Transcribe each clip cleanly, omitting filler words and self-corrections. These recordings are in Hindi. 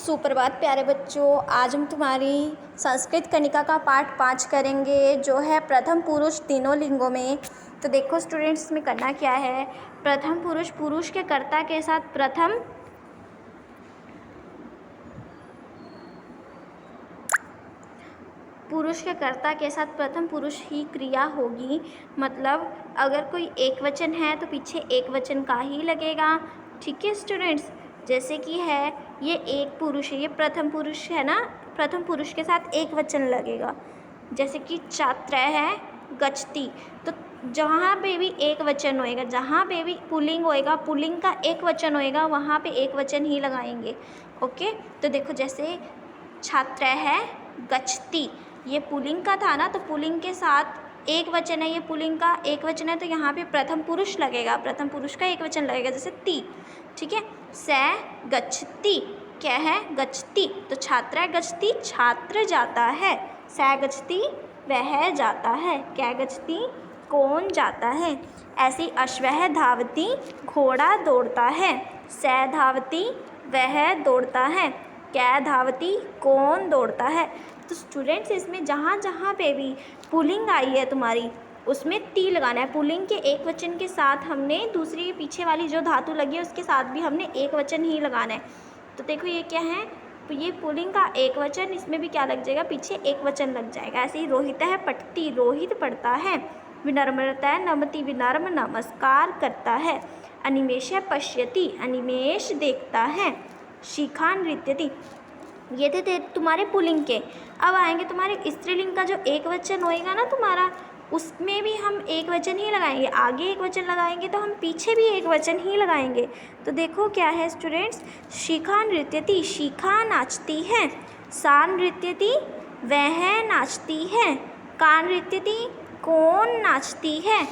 सुप्रभात प्यारे बच्चों। आज हम तुम्हारी संस्कृत कनिका का पाठ 5 करेंगे, जो है प्रथम पुरुष तीनों लिंगों में। तो देखो स्टूडेंट्स, में करना क्या है। प्रथम पुरुष, पुरुष के कर्ता के साथ प्रथम पुरुष के कर्ता के साथ प्रथम पुरुष ही क्रिया होगी। मतलब अगर कोई एक वचन है तो पीछे एक वचन का ही लगेगा। ठीक है स्टूडेंट्स, जैसे कि है ये एक पुरुष है, ये प्रथम पुरुष है ना, प्रथम पुरुष के साथ एक वचन लगेगा। जैसे कि छात्र है गच्छति, तो जहाँ पे भी एक वचन होएगा, जहाँ पे भी पुल्लिंग होएगा, पुल्लिंग का एक वचन होएगा, वहाँ पे एक वचन ही लगाएंगे। ओके, तो देखो जैसे छात्र है गच्छति, ये पुल्लिंग का था ना, तो पुल्लिंग के साथ एक वचन है, ये पुल्लिंग का एक वचन है, तो यहाँ पे प्रथम पुरुष लगेगा, प्रथम पुरुष का एक वचन लगेगा, जैसे ती। ठीक है, स गच्छति क्या है, गच्छति, तो छात्र है गच्छति, छात्र जाता है। स गच्छति वह जाता है। क्या गच्छति कौन जाता है। ऐसी अश्वः धावति घोड़ा दौड़ता है। स धावति वह दौड़ता है। क्या धावति कौन दौड़ता है। तो स्टूडेंट्स, इसमें जहाँ जहाँ पे भी पुल्लिंग आई है तुम्हारी, उसमें ती लगाना है। पुल्लिंग के एक वचन के साथ हमने दूसरी पीछे वाली जो धातु लगी है उसके साथ भी हमने एक वचन ही लगाना है। तो देखो ये क्या है, तो ये पुल्लिंग का एक वचन, इसमें भी क्या लग जाएगा, पीछे एक वचन लग जाएगा। ऐसे ही रोहित है पठति, रोहित पढ़ता है। विनम्रता है नमति, विनम्र नमस्कार करता है। अनिमेष है पश्यति, अनिमेष देखता है। शिखा नृत्यति, ये थे तुम्हारे पुल्लिंग के। अब आएंगे तुम्हारे स्त्रीलिंग का, जो एक वचन होएगा ना तुम्हारा, उसमें भी हम एक वचन ही लगाएंगे। आगे एक वचन लगाएंगे तो हम पीछे भी एक वचन ही लगाएंगे। तो देखो क्या है स्टूडेंट्स, शिखा नृत्यति, शिखा नाचती है। सा नृत्यति वह नाचती है। का नृत्यति कौन नाचती है।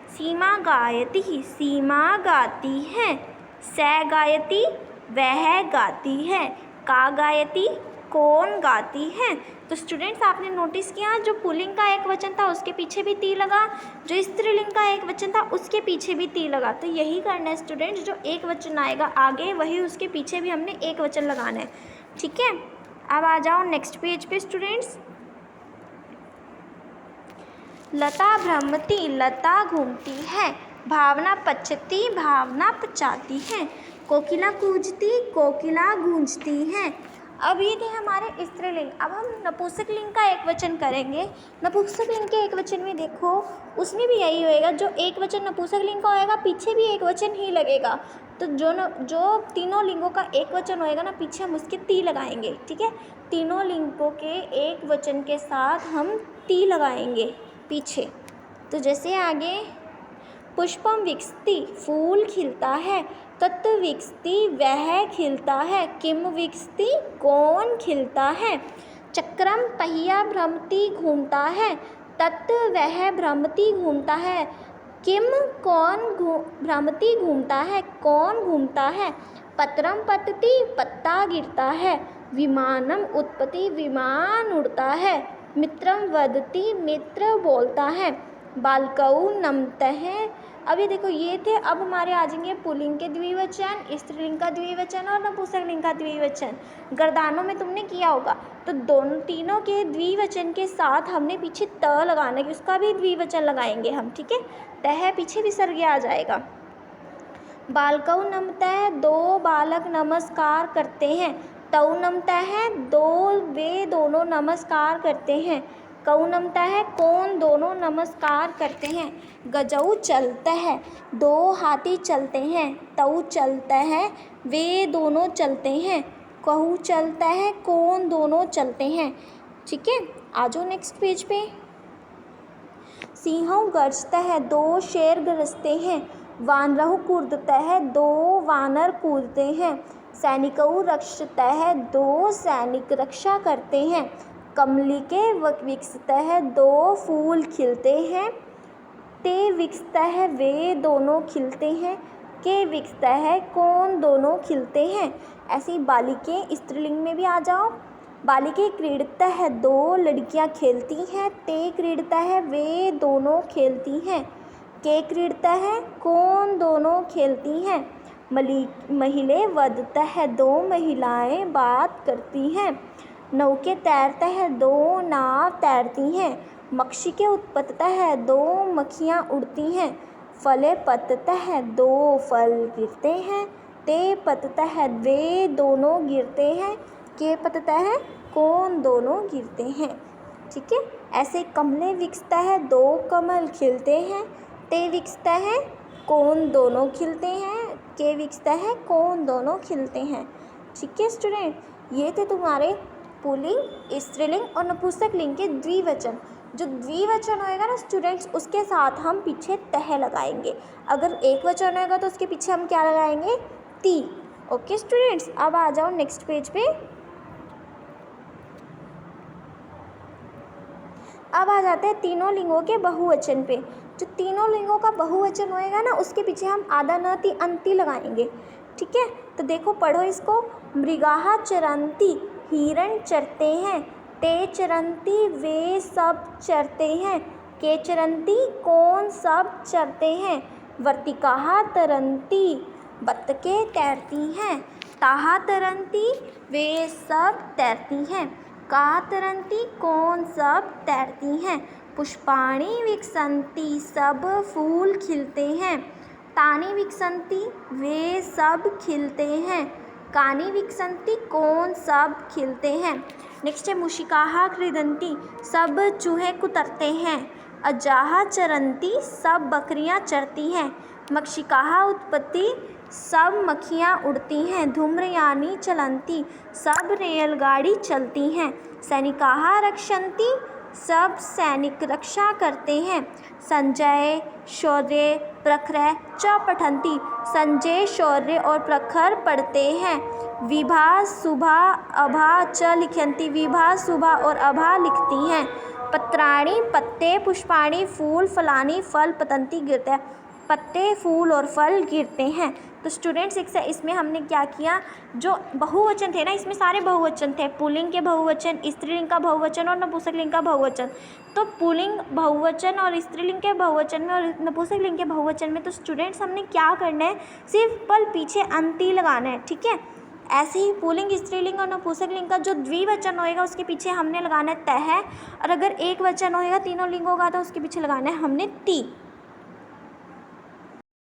सीमा गायति, सीमा गाती है। स गायति वह गाती है। का गायति कौन गाती है। तो स्टूडेंट्स, आपने नोटिस किया, जो पुल्लिंग का एक वचन था उसके पीछे भी ती लगा, जो स्त्रीलिंग का एक वचन था उसके पीछे भी ती लगा। तो यही करना है स्टूडेंट्स, जो एक वचन आएगा आगे, वही उसके पीछे भी हमने एक वचन लगाना है। ठीक है, अब आ जाओ नेक्स्ट पेज पे स्टूडेंट्स। लता भ्रमति, लता घूमती है। भावना पचती, भावना पचाती है। कोकिला कूजती, कोकिला गूंजती है। अब ये थे हमारे स्त्रीलिंग। अब हम नपुंसकलिंग का एक वचन करेंगे। नपुंसकलिंग के एक वचन में देखो, उसमें भी यही होएगा, जो एक वचन नपुंसकलिंग का होएगा पीछे भी एक वचन ही लगेगा। तो जो तीनों लिंगों का एक वचन होएगा ना, पीछे हम उसके ती लगाएंगे। ठीक है, तीनों लिंगों के एक वचन के साथ हम ती लगाएंगे पीछे। तो जैसे आगे, पुष्पम विकसति, फूल खिलता है। तत्व विकसति वह खिलता है। किम विकसति कौन खिलता है। चक्रम पहिया भ्रमति घूमता है। तत्व वह भ्रमति घूमता है। किम कौन भ्रमति घूमता है, कौन घूमता है। पत्रम पतति पत्ता गिरता है। विमानम उत्पत्ति विमान उड़ता है। मित्रम वदति मित्र बोलता है। बालकौ नमतः। अभी देखो ये थे। अब हमारे आ जाएंगे पुल्लिंग के द्विवचन, स्त्रीलिंग का द्विवचन और नपुंसकलिंग का द्विवचन। गर्दानों में तुमने किया होगा, तो दोनों तीनों के द्विवचन के साथ हमने पीछे त लगाना है, उसका भी द्विवचन लगाएंगे हम। ठीक है, तह पीछे विसर्ग आ जाएगा। बालकौ नमतः, दो बालक नमस्कार करते हैं। तौ नमतः, वे दोनों नमस्कार करते हैं। कौ नमतः, कौन दोनों नमस्कार करते हैं। गजौ चलता है, दो हाथी चलते हैं। तौ चलता है, वे दोनों चलते हैं। कहू चलता है, कौन दोनों चलते हैं। ठीक है, आ जाओ नेक्स्ट पेज पे। सिंह गरजता है, दो शेर गरजते हैं। वानरहु कूदता है, दो वानर कूदते हैं। सैनिकौ रक्षता है, दो सैनिक रक्षा करते हैं। कमलिके विकसता है, दो फूल खिलते हैं। ते विकसता है, वे दोनों खिलते हैं। के विकसता है, कौन दोनों खिलते हैं। ऐसी बालिके स्त्रीलिंग में भी आ जाओ। बालिके क्रीडता है, दो लड़कियां खेलती हैं। ते क्रीडता है, वे दोनों खेलती हैं। के क्रीडता है, कौन दोनों खेलती हैं। महिले वदतः, दो महिलाएं बात करती हैं। नौके तैरतः, दो नाव तैरती हैं। मक्षिके उत्पततः, दो मक्खियाँ उड़ती हैं। फले पततः, दो फल गिरते हैं। ते पततः, वे दोनों गिरते हैं। के पततः, कौन दोनों गिरते हैं। ठीक है, ऐसे कमले विकसतः, दो कमल खिलते हैं। ते विकसतः, कौन दोनों खिलते हैं। के विकसतः, कौन दोनों खिलते हैं। ठीक है स्टूडेंट, ये थे तुम्हारे पुल्लिंग, स्त्रीलिंग और नपुंसकलिंग के द्विवचन। जो द्विवचन होएगा ना स्टूडेंट्स, उसके साथ हम पीछे तह लगाएंगे। अगर एक वचन होएगा तो उसके पीछे हम क्या लगाएंगे, ती। ओके स्टूडेंट्स, अब आ जाओ नेक्स्ट पेज पे। अब आ जाते हैं तीनों लिंगों के बहुवचन पे। जो तीनों लिंगों का बहुवचन होएगा ना, उसके पीछे हम आदा नति अंति लगाएंगे। ठीक है, तो देखो पढ़ो इसको। मृगाः चरन्ति, हिरण चरते हैं। ते चरन्ति, वे सब चरते हैं। के चरन्ति, कौन सब चरते हैं। वर्तिकाः तरन्ति, बत्तखें तैरती हैं। ताः तरन्ति, वे सब तैरती हैं। काः तरन्ति, कौन सब तैरती हैं। पुष्पाणि विकसन्ति, सब फूल खिलते हैं। तानि विकसन्ति, वे सब खिलते हैं। कानि विकसन्ति, कौन सब खिलते हैं। नेक्स्ट है मूषिकाः क्रीडन्ति, सब चूहे कुतरते हैं। अजाः चरन्ति, सब बकरियां चरती हैं। मक्षिकाः उत्पत्ति, सब मक्खियाँ उड़ती हैं। धूम्रयानी चलन्ति, सब रेलगाड़ी चलती हैं। सैनिकाः रक्षन्ति, सब सैनिक रक्षा करते हैं। संजय शौर्य प्रखर च पठन्ति, संजय शौर्य और प्रखर पढ़ते हैं। विभा शुभा अभा च लिखन्ति, विभा शुभा और अभा लिखती हैं। पत्राणि पत्ते, पुष्पाणि फूल, फलानि फल, पतन्ति गिरते हैं। पत्ते, फूल और फल गिरते हैं। तो स्टूडेंट्स इसमें हमने क्या किया, जो बहुवचन थे ना, इसमें सारे बहुवचन थे। पुल्लिंग के बहुवचन, स्त्रीलिंग का बहुवचन और नपुंसकलिंग का बहुवचन। तो पुल्लिंग बहुवचन और स्त्रीलिंग के बहुवचन में और नपुंसकलिंग के बहुवचन में तो स्टूडेंट्स हमने क्या करना है, सिर्फ पल पीछे अंति लगाना है। ठीक है, ऐसे ही पुल्लिंग, स्त्रीलिंग और नपुंसकलिंग का जो द्विवचन होएगा उसके पीछे हमने लगाना है तह, और अगर एक वचन होएगा तीनों लिंगों का तो उसके पीछे लगाना है हमने ती।